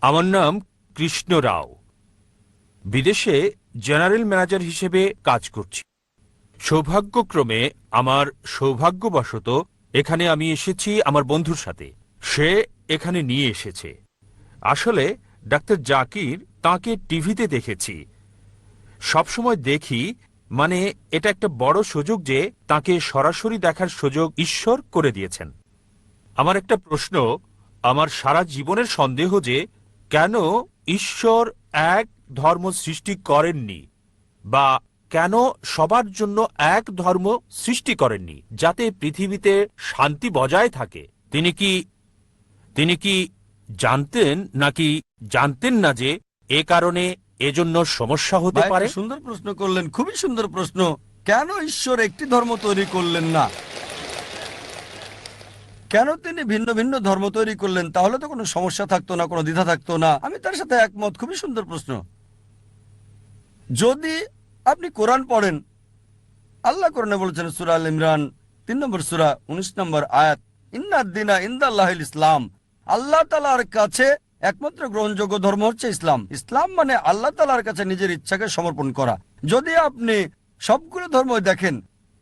আমার নাম কৃষ্ণ রাও। বিদেশে জেনারেল ম্যানেজার হিসেবে কাজ করছি। সৌভাগ্যক্রমে আমার সৌভাগ্যবশত এখানে আমি এসেছি আমার বন্ধুর সাথে। সে এখানে নিয়ে এসেছে। আসলে ডাক্তার জাকির তাকে টিভিতে দেখেছি, সবসময় দেখি। মানে এটা একটা বড় সুযোগ যে তাকে সরাসরি দেখার সুযোগ ঈশ্বর করে দিয়েছেন। আমার একটা প্রশ্ন, আমার সারা জীবনের সন্দেহ যে কেন ঈশ্বর এক ধর্ম সৃষ্টি করেননি, বা কেন সবার জন্য এক ধর্ম সৃষ্টি করেননি যাতে পৃথিবীতে শান্তি বজায় থাকে। তিনি কি জানতেন নাকি জানতেন না যে এ কারণে এজন্য সমস্যা হতে ভাই, পারে? একটা সুন্দর প্রশ্ন করলেন, খুবই সুন্দর প্রশ্ন। কেন ঈশ্বর একটি ধর্ম তৈরি করলেন না? কেন তিনি ভিন্ন ভিন্ন ধর্ম তৈরি করলেন? তাহলে তো কোনো সমস্যা থাকতো না, কোনো দ্বিধা থাকতো না। আমি তার সাথে একমত, খুবই সুন্দর প্রশ্ন। যদি আপনি কোরআন পড়েন, আল্লাহ কোরআনে বলেছেন সূরা আল ইমরান ৩ নম্বর সূরা ১৯ নম্বর আয়াত, ইন্নাদ-দীনা ইনদাল্লাহিল ইসলাম। আল্লাহ তাআলার কাছে একমাত্র গ্রহণযোগ্য ধর্ম হচ্ছে ইসলাম। ইসলাম মানে আল্লাহ তাআলার কাছে নিজের ইচ্ছাকে সমর্পণ করা। যদি আপনি সবগুলো ধর্ম দেখেন,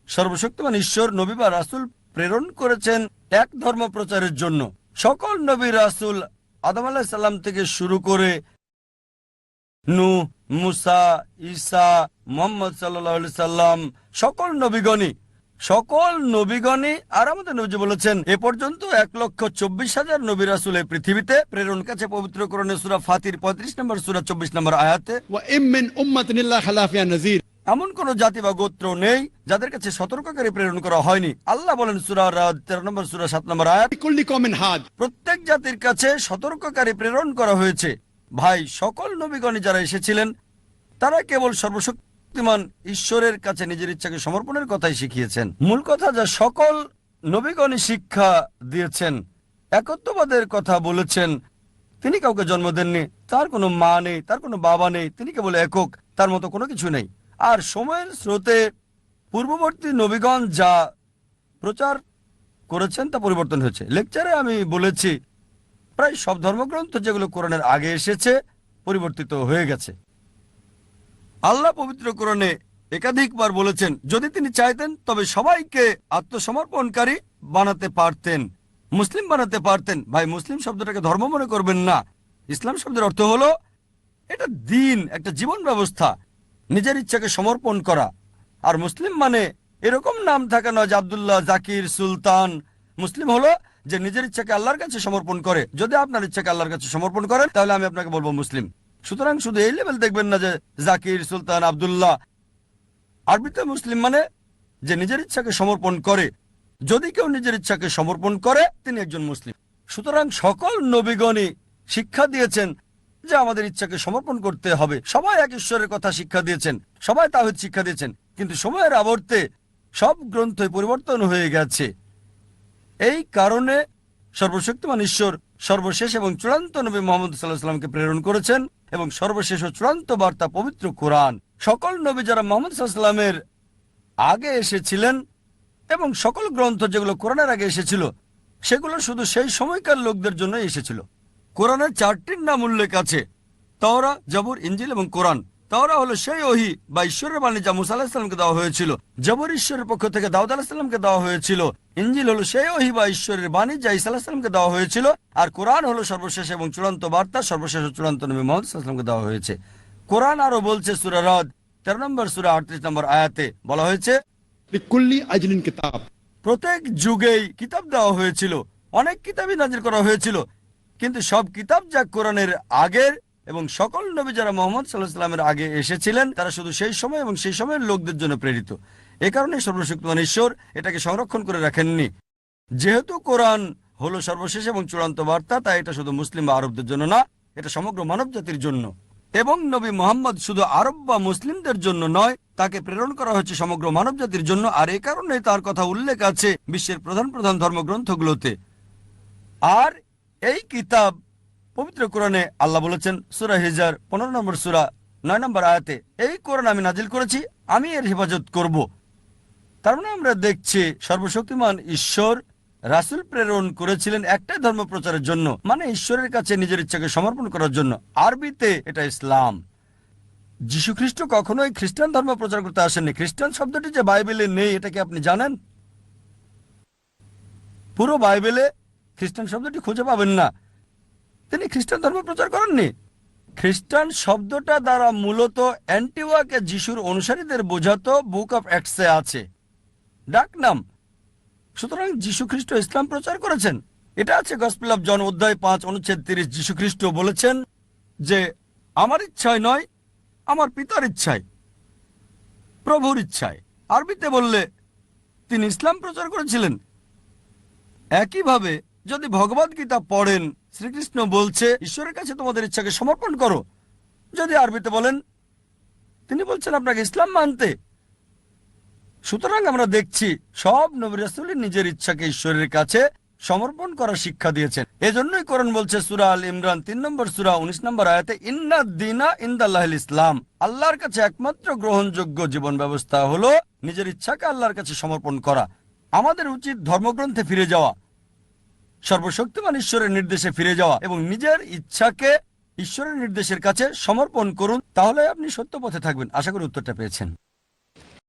সর্বশক্তিমান ঈশ্বর নবী বা রাসূল প্রেরণ করেছেন এক ধর্ম প্রচারের জন্য। সকল নবী রাসূল আদম আলাইহিস সালাম থেকে শুরু করে নূহ, মুসা, ঈসা, মুহাম্মদ সাল্লাল্লাহু আলাইহি সাল্লাম, সকল নবীগণই আর আমাদের নবী বলেছেন এ পর্যন্ত ১,২৪,০০০ নবী রাসূল এই পৃথিবীতে প্রেরণ কাছে পবিত্র কোরআনে সূরা ফাতির ৩৫ নম্বর সূরা ২৪ নম্বর আয়াতে, وإن من أمة إلا خلا فيها نذير। এমন কোন জাতি বা গোত্র নেই যাদের কাছে সতর্ককারী প্রেরণ করা হয়নি। আল্লাহ বলেন সূরা রাদ ১৩ নম্বর সূরা ৭ নম্বর আয়াত, لكل قوم هاد। প্রত্যেক জাতির কাছে সতর্ককারী প্রেরণ করা হয়েছে। ভাই, সকল নবীগণই যারা এসেছিলেন তারা কেবল সর্বশক্তিমান ঈশ্বরের কাছে নিজের ইচ্ছাকে সমর্পণের কথাই শিখিয়েছেন। মূল কথা যা সকল নবীগণই শিক্ষা দিয়েছেন, একত্ববাদের কথা বলেছেন। তিনি কাউকে জন্ম দেননি, তার কোনো মা নেই, তার কোনো বাবা নেই, তিনি কেবল একক, তার মতো কোনো কিছু নেই। আর সময়ের স্রোতে পূর্ববর্তী নবীগণ যা প্রচার করেছেন তা পরিবর্তন হয়েছে। লেকচারে আমি বলেছি প্রায় সব ধর্মগ্রন্থ যেগুলো কোরআনের আগে এসেছে পরিবর্তিত হয়ে গেছে। আল্লাহ পবিত্র কোরআনে একাধিকবার বলেছেন যদি তিনি চাইতেন তবে সবাইকে আত্মসমর্পণকারী বানাতে পারতেন, মুসলিম বানাতে পারতেন। ভাই, মুসলিম শব্দটাকে ধর্ম মনে করবেন না। ইসলাম শব্দের অর্থ হলো এটা দিন, একটা জীবন ব্যবস্থা, নিজের ইচ্ছাকে সমর্পণ করা। আর মুসলিম মানে এরকম নাম থাকা নয় যে আব্দুল্লাহ, জাকির, সুলতান। মুসলিম হলো যে নিজের ইচ্ছাকে আল্লাহর কাছে সমর্পণ করে। যদি আপনার ইচ্ছাকে আল্লাহর কাছে সমর্পণ করেন তাহলে আমি আপনাকে বলবো মুসলিম। সুতরাং শুধু এই লেভেল দেখবেন না যে জাকির, সুলতান, আব্দুল্লাহ। আরবিতে মুসলিম মানে যে নিজের ইচ্ছাকে সমর্পণ করে। যদি কেউ নিজের ইচ্ছাকে সমর্পণ করে তিনি একজন মুসলিম। সুতরাং সকল নবীগণই শিক্ষা দিয়েছেন যে আমাদের ইচ্ছাকে সমর্পণ করতে হবে। সবাই এক ঈশ্বরের কথা শিক্ষা দিয়েছেন, সবাই তাওহীদ শিক্ষা দিয়েছেন। কিন্তু সময়ের আবর্তে সব গ্রন্থই পরিবর্তন হয়ে গেছে। এই কারণে সর্বশক্তিমান ঈশ্বর সর্বশেষ এবং চূড়ান্ত নবী মুহাম্মদ সাল্লাল্লাহু আলাইহি ওয়াসাল্লামকে প্রেরণ করেছেন, এবং সর্বশেষ ও চূড়ান্ত বার্তা পবিত্র কোরআন। সকল নবী যারা মুহাম্মদ সাল্লাল্লাহু আলাইহি ওয়াসাল্লামের আগে এসেছিলেন এবং সকল গ্রন্থ যেগুলো কোরআনের আগে এসেছিল সেগুলো শুধু সেই সময়কার লোকদের জন্য এসেছিল। কোরআনের 4টির নাম উল্লেখ আছে: তাওরাত, জবুর, ইনজিল এবং কোরআন। তাওরাত হলো সেই ওহী বা ঈশ্বরের বাণী যা মুসা আলাইহিস সালামকে দেওয়া হয়েছিল। জবুর ঈশ্বরের পক্ষ থেকে দাউদ আলাইহিস সালামকে দেওয়া হয়েছিল। ইনজিল হলো সেই ওহী বা ঈশ্বরের বাণী যা ঈসা আলাইহিস সালামকে দেওয়া হয়েছিল। আর কোরআন হলো সর্বশেষ এবং চূড়ান্ত বার্তা, সর্বশেষ ও চূড়ান্ত নবী মুহাম্মদ সাল্লাল্লাহু আলাইহি ওয়াসাল্লামকে দেওয়া হয়েছে। কোরআন আরো বলছে সূরা রাদ 13 নম্বর সূরা 38 নম্বর আয়াতে বলা হয়েছে لكل أجل كتاب। প্রত্যেক যুগেই কিতাব দেওয়া হয়েছিল, অনেক কিতাবই নাজিল করা হয়েছিল, কিন্তু সব কিতাব যা কোরআনের আগের এবং সকল নবী যারা মুহাম্মদ সাল্লাল্লাহু আলাইহি ওয়াসাল্লামের আগে এসেছিলেন তারা শুধু সেই সময় এবং সেই সময়ের লোকদের জন্য প্রেরিত। এ কারণে সর্বশক্তিমান ঈশ্বর এটাকে সংরক্ষণ করে রাখেননি। যেহেতু কোরআন হলো সর্বশেষ এবং চূড়ান্ত বার্তা, তাই এটা শুধু মুসলিম বা আরবদের জন্য না, এটা সমগ্র মানব জাতির জন্য। এবং নবী মুহাম্মদ শুধু আরব বা মুসলিমদের জন্য নয়, তাকে প্রেরণ করা হয়েছে সমগ্র মানব জাতির জন্য। আর এই কারণে তার কথা উল্লেখ আছে বিশ্বের প্রধান প্রধান ধর্মগ্রন্থগুলোতে। আর এই কিতাব পবিত্র কোরআনে আল্লাহ বলেছেন সূরা হিজর 15 নম্বর সূরা 9 নম্বর আয়াতে, এই কোরআন আমি নাজিল করেছি, আমি এর হেফাজত করব। তার মানে আমরা দেখছি সর্বশক্তিমান ঈশ্বর রাসূল প্রেরণ করেছিলেন একটাই ধর্ম প্রচারের জন্য, মানে ঈশ্বরের কাছে নিজের ইচ্ছাকে সমর্পণ করার জন্য। আরবিতে এটা ইসলাম। যীশু খ্রিস্ট কখনোই খ্রিস্টান ধর্ম প্রচার করতে আসেননি। খ্রিস্টান শব্দটি যে বাইবেলে নেই, এটা কি আপনি জানেন? পুরো বাইবেলে খ্রিস্টান শব্দটি খুঁজে পাবেন না। তিনি খ্রিস্টান ধর্ম প্রচার করেননি। খ্রিস্টান শব্দটা দ্বারা মূলত অ্যান্টিওয়াকে যিশুর অনুসারীদের বোঝাতো বুক অফ অ্যাক্টসে আছে, ডাক নাম। সুতরাং যীশু খ্রিস্ট ইসলাম প্রচার করেছেন। এটা আছে গসপেল অফ জন অধ্যায় 5 অনুচ্ছেদ 30। যীশু খ্রিস্ট বলেছেন যে আমার ইচ্ছায় নয়, আমার পিতার ইচ্ছায়, প্রভুর ইচ্ছায়। আরবিতে বললে তিনি ইসলাম প্রচার করেছিলেন। একইভাবে যদি ভগবদ গীতা পড়েন, শ্রীকৃষ্ণ বলছে ঈশ্বরের কাছে তোমাদের ইচ্ছাকে সমর্পণ করো। যদি আরবিতে বলেন, তিনি বলছেন আপনাকে ইসলাম মানতে। সুতরাং আমরা দেখছি সব নবী রাসূলই নিজের ইচ্ছাকে ঈশ্বরের কাছে সমর্পণ করার শিক্ষা দিয়েছেন। এজন্যই কোরআন বলছে সূরা আল ইমরান 3 নম্বর সূরা 19 নম্বর আয়াতে, ইন্নাদ দীনা ইনদাল্লাহিল ইসলাম। আল্লাহর কাছে একমাত্র গ্রহণযোগ্য জীবন ব্যবস্থা হলো নিজের ইচ্ছাকে আল্লাহর কাছে সমর্পণ করা। আমাদের উচিত ধর্মগ্রন্থে ফিরে যাওয়া, সর্বশক্তিমান ঈশ্বরের নির্দেশে ফিরে যাওয়া এবং নিজের ইচ্ছাকে ঈশ্বরের নির্দেশের কাছে সমর্পণ করুন। তাহলে আপনি সত্য পথে থাকবেন। আশা করি উত্তরটা পেয়েছেন।